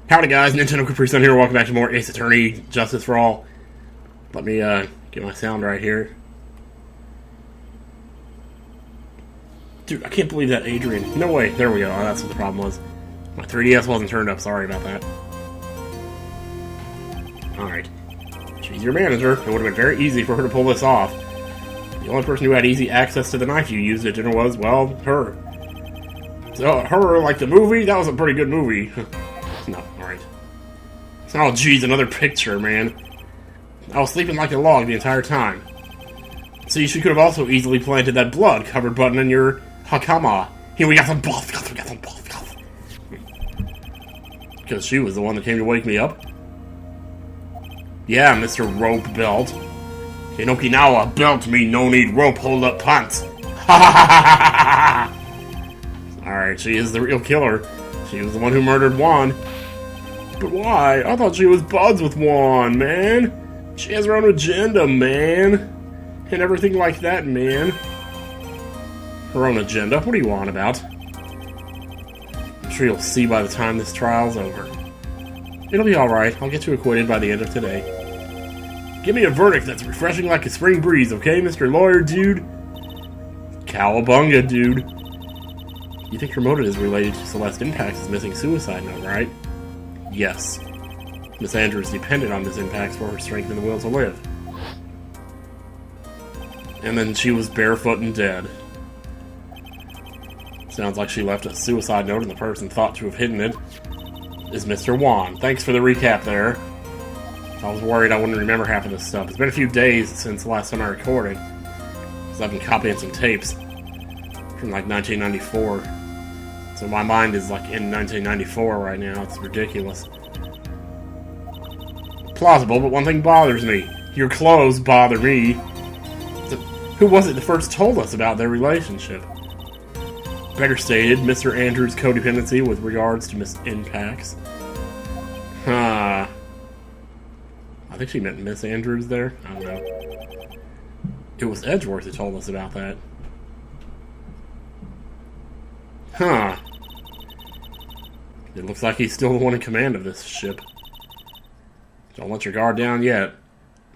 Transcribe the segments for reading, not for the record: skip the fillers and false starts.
Howdy guys, NintendoCapriSun here, welcome back to more Ace Attorney, Justice for All. Let me get my sound right here. Dude, I can't believe that Adrian. No way, there we go, that's what the problem was. My 3DS wasn't turned up, sorry about that. Alright. She's your manager, it would have been very easy for her to pull this off. The only person who had easy access to the knife you used at dinner was, well, her. So, her, like the movie, that was a pretty good movie. No, alright. Oh, geez, another picture, man. I was sleeping like a log the entire time. See, she could have also easily planted that blood-covered button in your hakama. Here, we got some both. Because she was the one that came to wake me up. Yeah, Mr. Rope Belt. In Okinawa, belt me no need rope hold up pants. Alright, she is the real killer. She was the one who murdered Juan. But why? I thought she was buds with Juan, man. She has her own agenda, man. And everything like that, man. Her own agenda? What are you on about? I'm sure you'll see by the time this trial's over. It'll be alright. I'll get you acquitted by the end of today. Give me a verdict that's refreshing like a spring breeze, okay, Mr. Lawyer, dude? Cowabunga, dude. You think her motive is related to Celeste Impact's missing suicide note, right? Yes. Miss Andrews depended on this impact for her strength and the will to live. And then she was barefoot and dead. Sounds like she left a suicide note and the person thought to have hidden it is Mr. Juan. Thanks for the recap there. I was worried I wouldn't remember half of this stuff. It's been a few days since the last time I recorded. Because I've been copying some tapes from like 1994. So my mind is like in 1994 right now. It's ridiculous. Plausible, but one thing bothers me. Your clothes bother me. Who was it that first told us about their relationship? Better stated, Mr. Andrews' codependency with regards to Miss Impacts. Huh. I think she meant Miss Andrews there. I don't know. It was Edgeworth who told us about that. Huh. It looks like he's still the one in command of this ship. Don't let your guard down yet.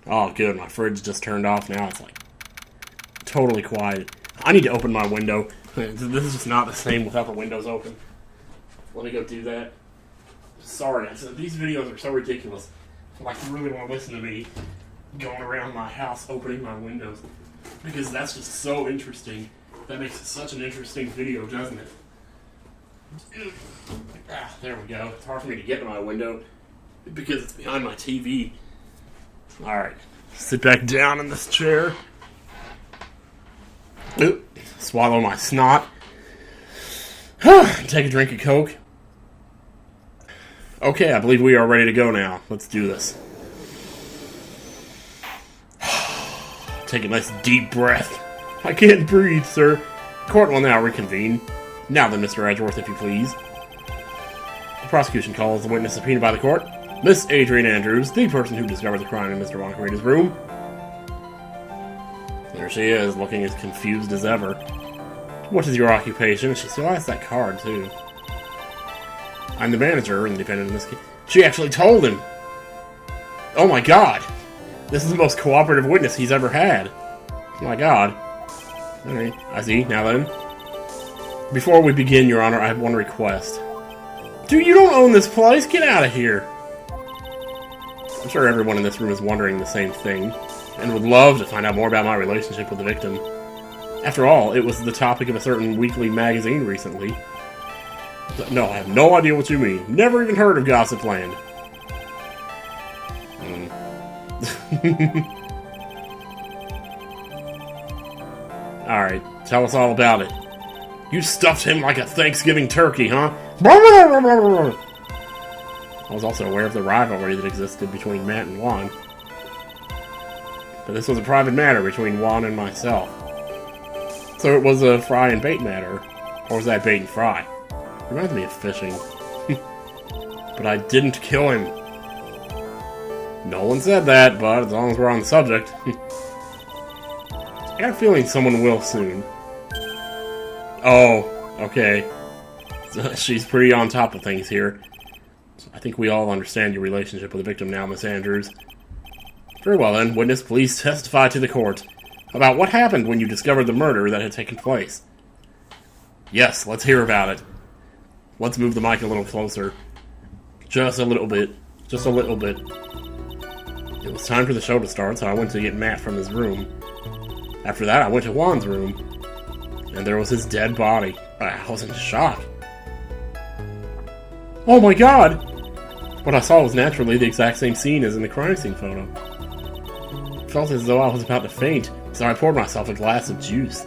Oh, good. My fridge just turned off now. It's like totally quiet. I need to open my window. This is just not the same without the windows open. Let me go do that. Sorry, these videos are so ridiculous. Like, you really want to listen to me going around my house opening my windows. Because that's just so interesting. That makes it such an interesting video, doesn't it? Ah, there we go. It's hard for me to get to my window because it's behind my TV. Alright. Sit back down in this chair. Oop. Swallow my snot. Take a drink of Coke. Okay, I believe we are ready to go now. Let's do this. Take a nice deep breath. I can't breathe, sir. Court will now reconvene. Now then, Mr. Edgeworth, if you please. The prosecution calls the witness subpoenaed by the court, Miss Adrian Andrews, the person who discovered the crime in Mr. Wankarita's room. There she is, looking as confused as ever. What is your occupation? She still has that card, too. I'm the manager, independent in this case. She actually told him! Oh my god! This is the most cooperative witness he's ever had. Oh my god. Alright, I see. Now then. Before we begin, Your Honor, I have one request. Dude, you don't own this place! Get out of here! I'm sure everyone in this room is wondering the same thing, and would love to find out more about my relationship with the victim. After all, it was the topic of a certain weekly magazine recently. No, I have no idea what you mean. Never even heard of Gossip Land. Alright, tell us all about it. You stuffed him like a Thanksgiving turkey, huh? I was also aware of the rivalry that existed between Matt and Juan. But this was a private matter between Juan and myself. So it was a fry and bait matter. Or was that bait and fry? Reminds me of fishing. But I didn't kill him. No one said that, but as long as we're on the subject. I got a feeling someone will soon. Oh, okay. She's pretty on top of things here. I think we all understand your relationship with the victim now, Miss Andrews. Very well then, witness, please testify to the court about what happened when you discovered the murder that had taken place. Yes, let's hear about it. Let's move the mic a little closer. Just a little bit. Just a little bit. It was time for the show to start, so I went to get Matt from his room. After that, I went to Juan's room, and there was his dead body. I was in shock. Oh my god! What I saw was naturally the exact same scene as in the crime scene photo. It felt as though I was about to faint, so I poured myself a glass of juice.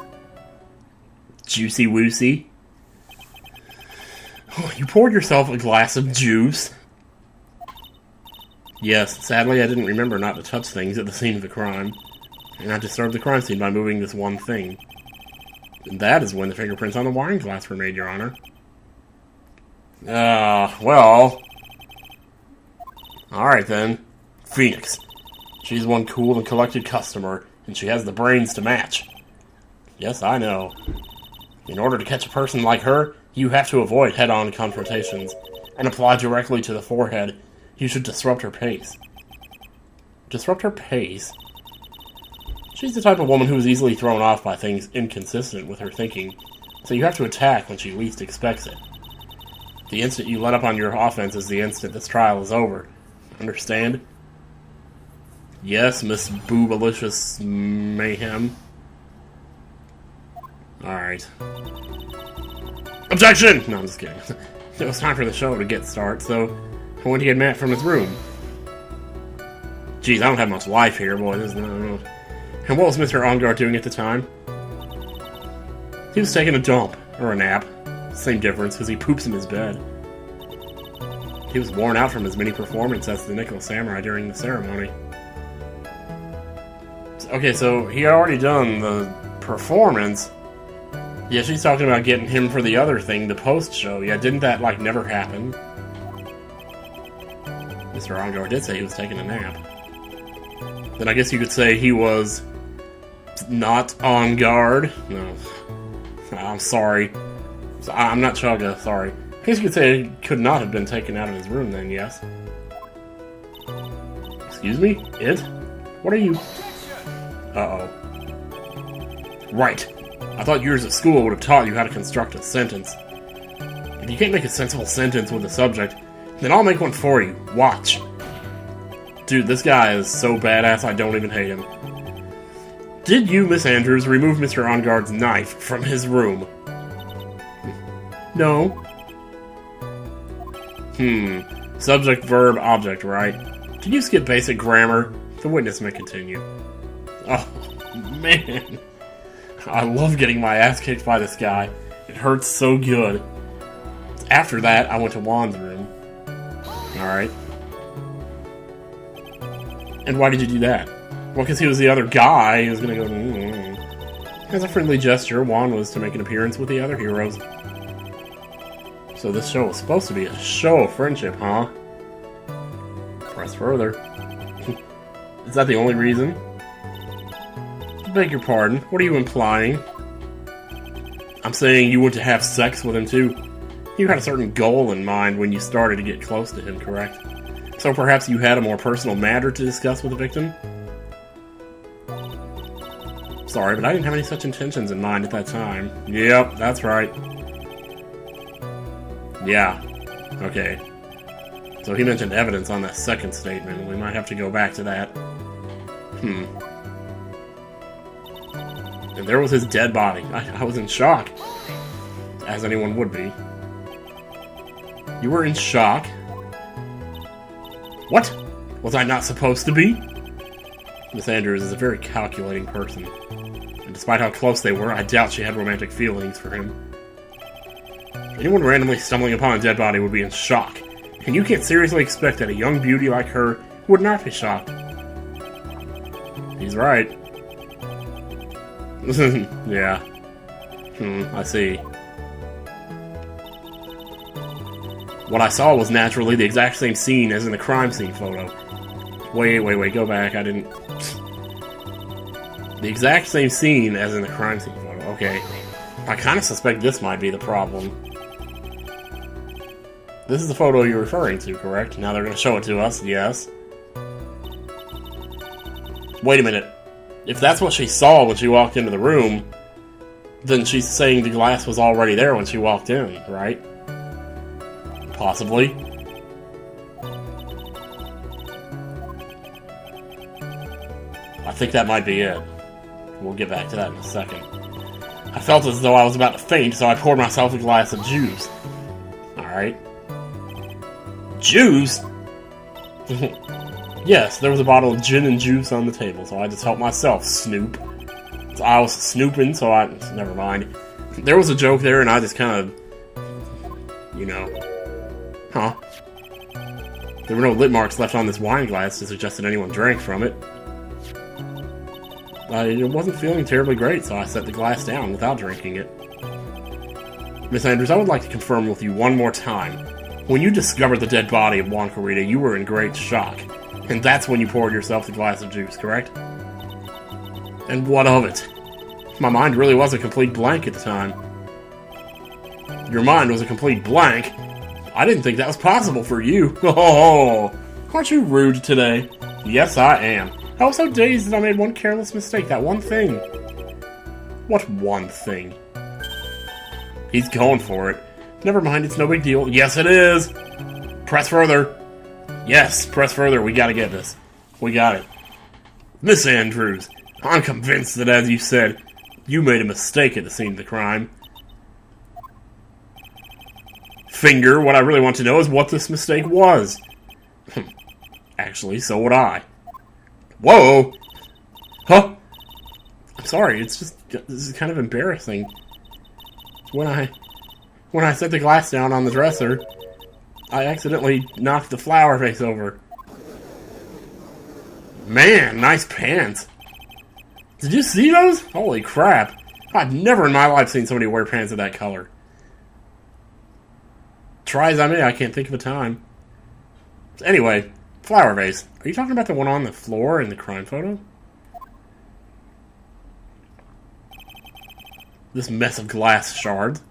Juicy woosey? Oh, you poured yourself a glass of juice? Yes, sadly I didn't remember not to touch things at the scene of the crime, and I disturbed the crime scene by moving this one thing. And that is when the fingerprints on the wine glass were made, Your Honor. Well... Alright then. Phoenix. She's one cool and collected customer, and she has the brains to match. Yes, I know. In order to catch a person like her, you have to avoid head-on confrontations, and apply directly to the forehead. You should disrupt her pace. Disrupt her pace? She's the type of woman who is easily thrown off by things inconsistent with her thinking, so you have to attack when she least expects it. The instant you let up on your offense is the instant this trial is over. Understand? Yes, Miss Boobalicious Mayhem. Alright. Objection! No, I'm just kidding. It was time for the show to get started, so I went to get Matt from his room. Jeez, I don't have much life here, boy. There's no... And what was Mr. Ongard doing at the time? He was taking a dump, or a nap. Same difference, because he poops in his bed. He was worn out from his many performances as the Nickel Samurai during the ceremony. Okay, so he had already done the performance. Yeah, she's talking about getting him for the other thing, the post-show. Yeah, didn't that, like, never happen? Mr. Ongard did say he was taking a nap. Then I guess you could say he was not on guard. No. I'm sorry. I'm not Chugga, sorry. I guess you could say he could not have been taken out of his room then, yes. Excuse me? It? What are you... Uh-oh. Right. I thought years at school would have taught you how to construct a sentence. If you can't make a sensible sentence with a subject, then I'll make one for you. Watch. Dude, this guy is so badass I don't even hate him. Did you, Miss Andrews, remove Mr. Ongard's knife from his room? No. Subject, verb, object, right? Did you skip basic grammar? The witness may continue. Oh, man. I love getting my ass kicked by this guy. It hurts so good. After that, I went to Juan's room. Alright. And why did you do that? Well, because he was the other guy. He was gonna go... As a friendly gesture, Juan was to make an appearance with the other heroes. So this show was supposed to be a show of friendship, huh? Press further. Is that the only reason? Beg your pardon. What are you implying? I'm saying you went to have sex with him too. You had a certain goal in mind when you started to get close to him, correct? So perhaps you had a more personal matter to discuss with the victim? Sorry, but I didn't have any such intentions in mind at that time. Yep, that's right. Yeah. Okay. So he mentioned evidence on that second statement. We might have to go back to that. And there was his dead body. I was in shock. As anyone would be. You were in shock? What? Was I not supposed to be? Miss Andrews is a very calculating person. And despite how close they were, I doubt she had romantic feelings for him. Anyone randomly stumbling upon a dead body would be in shock. And you can't seriously expect that a young beauty like her would not be shocked. He's right. Yeah. I see. What I saw was naturally the exact same scene as in the crime scene photo. Wait, go back, I didn't... The exact same scene as in the crime scene photo, okay. I kind of suspect this might be the problem. This is the photo you're referring to, correct? Now they're going to show it to us, yes. Wait a minute. If that's what she saw when she walked into the room, then she's saying the glass was already there when she walked in, right? Possibly. I think that might be it. We'll get back to that in a second. I felt as though I was about to faint, so I poured myself a glass of juice. Alright. Juice? Yes, there was a bottle of gin and juice on the table, so I just helped myself snoop. So I was snooping, so never mind. There was a joke there, and I just kind of... You know... Huh. There were no lip marks left on this wine glass to suggest that anyone drank from it. I wasn't feeling terribly great, so I set the glass down without drinking it. Miss Andrews, I would like to confirm with you one more time. When you discovered the dead body of Juan Corrida, you were in great shock. And that's when you poured yourself the glass of juice, correct? And what of it? My mind really was a complete blank at the time. Your mind was a complete blank? I didn't think that was possible for you. Oh, aren't you rude today? Yes, I am. I was so dazed that I made one careless mistake, that one thing. What one thing? He's going for it. Never mind, it's no big deal. Yes, it is! Press further. Yes, press further. We gotta get this. We got it. Miss Andrews, I'm convinced that, as you said, you made a mistake at the scene of the crime. Finger, what I really want to know is what this mistake was. Actually, so would I. Whoa! Huh? I'm sorry, it's just... This is kind of embarrassing. When I set the glass down on the dresser, I accidentally knocked the flower vase over. Man, nice pants. Did you see those? Holy crap. I've never in my life seen somebody wear pants of that color. Try as I may, I can't think of a time. Anyway, flower vase. Are you talking about the one on the floor in the crime photo? This mess of glass shards.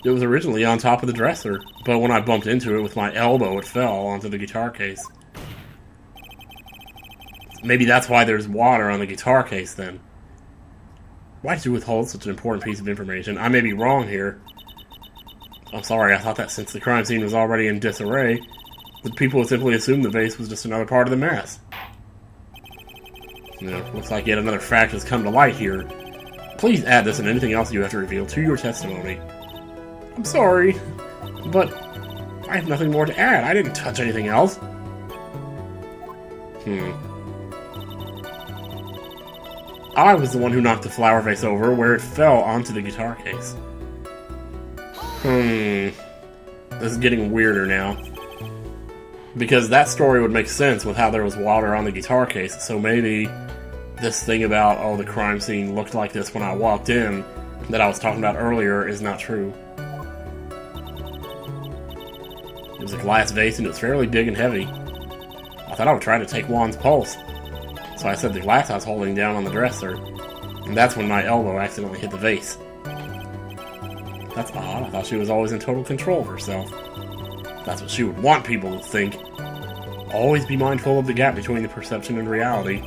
It was originally on top of the dresser, but when I bumped into it with my elbow, it fell onto the guitar case. Maybe that's why there's water on the guitar case, then. Why did you withhold such an important piece of information? I may be wrong here. I'm sorry, I thought that since the crime scene was already in disarray, that people would simply assume the vase was just another part of the mess. You know, looks like yet another fact has come to light here. Please add this and anything else you have to reveal to your testimony. I'm sorry, but I have nothing more to add. I didn't touch anything else. I was the one who knocked the flower vase over where it fell onto the guitar case. This is getting weirder now. Because that story would make sense with how there was water on the guitar case, so maybe this thing about, oh, the crime scene looked like this when I walked in, that I was talking about earlier, is not true. It was a glass vase and it was fairly big and heavy. I thought I would try to take Juan's pulse. So I set the glass I was holding down on the dresser, and that's when my elbow accidentally hit the vase. That's odd. I thought she was always in total control of herself. That's what she would want people to think. Always be mindful of the gap between the perception and reality.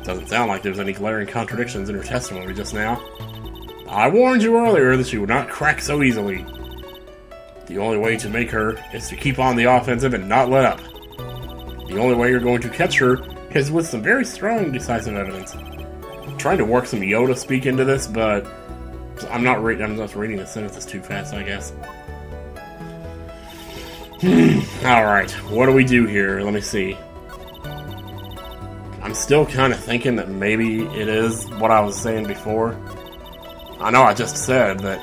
Doesn't sound like there's any glaring contradictions in her testimony just now. I warned you earlier that she would not crack so easily. The only way to make her is to keep on the offensive and not let up. The only way you're going to catch her is with some very strong, decisive evidence. I'm trying to work some Yoda speak into this, but I'm just reading the sentences too fast, I guess. Alright, what do we do here? Let me see. I'm still kind of thinking that maybe it is what I was saying before. I know I just said that...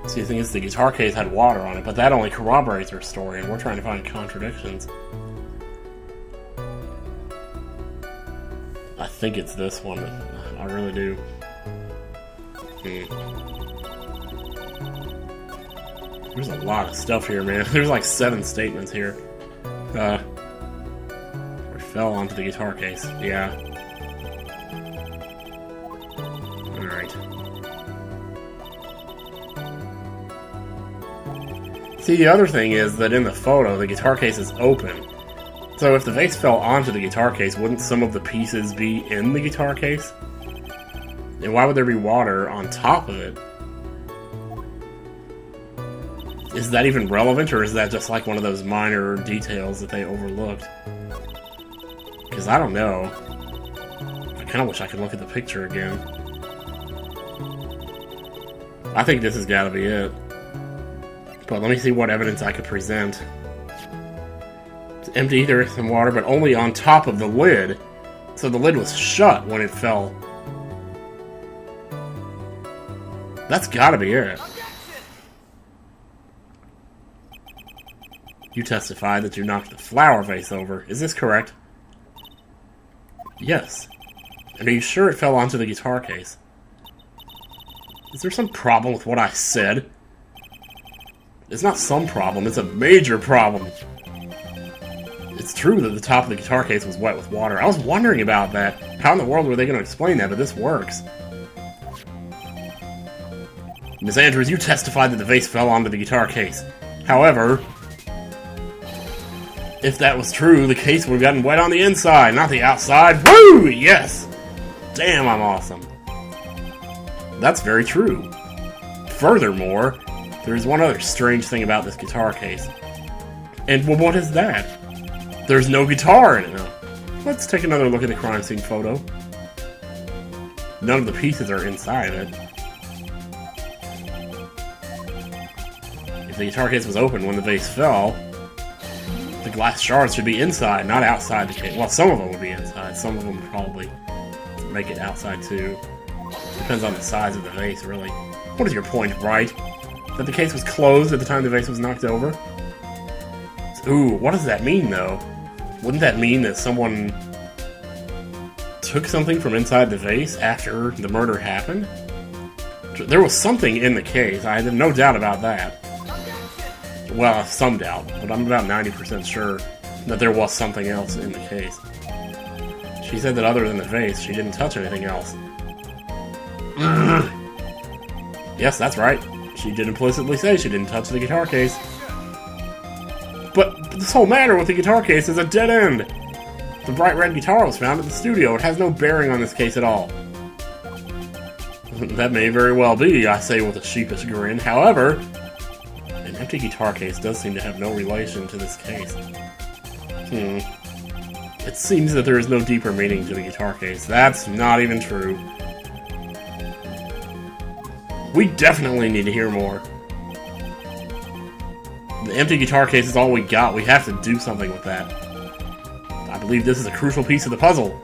See, the thing is, the guitar case had water on it, but that only corroborates her story, and we're trying to find contradictions. I think it's this one. I really do. There's a lot of stuff here, man. There's like 7 statements here. We fell onto the guitar case. Yeah. Alright. See, the other thing is that in the photo, the guitar case is open. So if the vase fell onto the guitar case, wouldn't some of the pieces be in the guitar case? And why would there be water on top of it? Is that even relevant, or is that just like one of those minor details that they overlooked? Because I don't know. I kind of wish I could look at the picture again. I think this has got to be it. But let me see what evidence I could present. It's empty, there is some water, but only on top of the lid. So the lid was shut when it fell. That's gotta be it. You testified that you knocked the flower vase over. Is this correct? Yes. And are you sure it fell onto the guitar case? Is there some problem with what I said? It's not some problem, it's a major problem. It's true that the top of the guitar case was wet with water. I was wondering about that. How in the world were they going to explain that, but this works. Miss Andrews, you testified that the vase fell onto the guitar case. However, if that was true, the case would have gotten wet on the inside, not the outside. Woo! Yes! Damn, I'm awesome. That's very true. Furthermore, there's one other strange thing about this guitar case. And, well, what is that? There's no guitar in it now. Let's take another look at the crime scene photo. None of the pieces are inside of it. If the guitar case was open when the vase fell, the glass shards should be inside, not outside the case. Well, some of them would be inside. Some of them would probably make it outside, too. Depends on the size of the vase, really. What is your point, Wright? That the case was closed at the time the vase was knocked over? Ooh, what does that mean, though? Wouldn't that mean that someone took something from inside the vase after the murder happened? There was something in the case. I have no doubt about that. Well, some doubt, but I'm about 90% sure that there was something else in the case. She said that other than the vase, she didn't touch anything else. Yes, that's right. She did implicitly say she didn't touch the guitar case. But this whole matter with the guitar case is a dead end. The bright red guitar was found at the studio. It has no bearing on this case at all. That may very well be, I say with a sheepish grin. However, an empty guitar case does seem to have no relation to this case. It seems that there is no deeper meaning to the guitar case. That's not even true. We definitely need to hear more. The empty guitar case is all we got. We have to do something with that. I believe this is a crucial piece of the puzzle.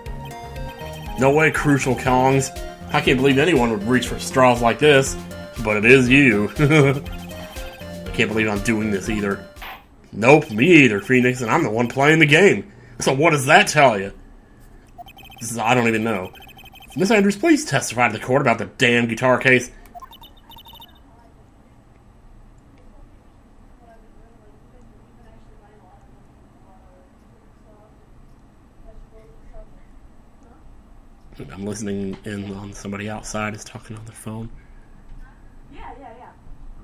No way, Crucial Kongs. I can't believe anyone would reach for straws like this, but it is you. I can't believe I'm doing this either. Nope, me either, Phoenix, and I'm the one playing the game. So what does that tell you? I don't even know. Miss Andrews, please testify to the court about the damn guitar case. I'm listening in on somebody outside is talking on their phone. Yeah.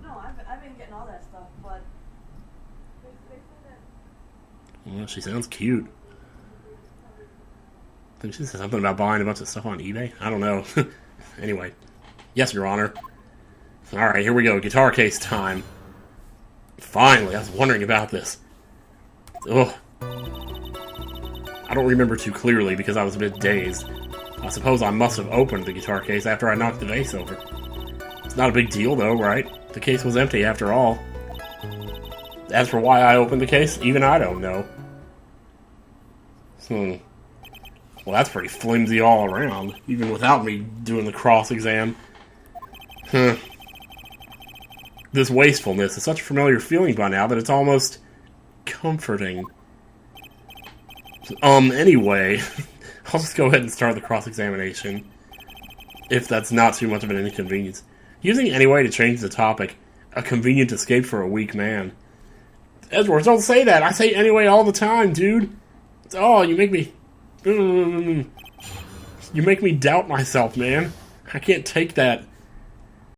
No, I've been getting all that stuff, but they said that. Well, she sounds cute. I think she said something about buying a bunch of stuff on eBay. I don't know. Anyway. Yes, Your Honor. Alright, here we go. Guitar case time. Finally, I was wondering about this. Ugh. I don't remember too clearly because I was a bit dazed. I suppose I must have opened the guitar case after I knocked the vase over. It's not a big deal, though, right? The case was empty after all. As for why I opened the case, even I don't know. Well, that's pretty flimsy all around, even without me doing the cross-exam. This wastefulness is such a familiar feeling by now that it's almost comforting. Anyway, I'll just go ahead and start the cross-examination, if that's not too much of an inconvenience. Using anyway to change the topic, a convenient escape for a weak man. Edwards, don't say that! I say anyway all the time, dude! Oh, you make me... You make me doubt myself, man. I can't take that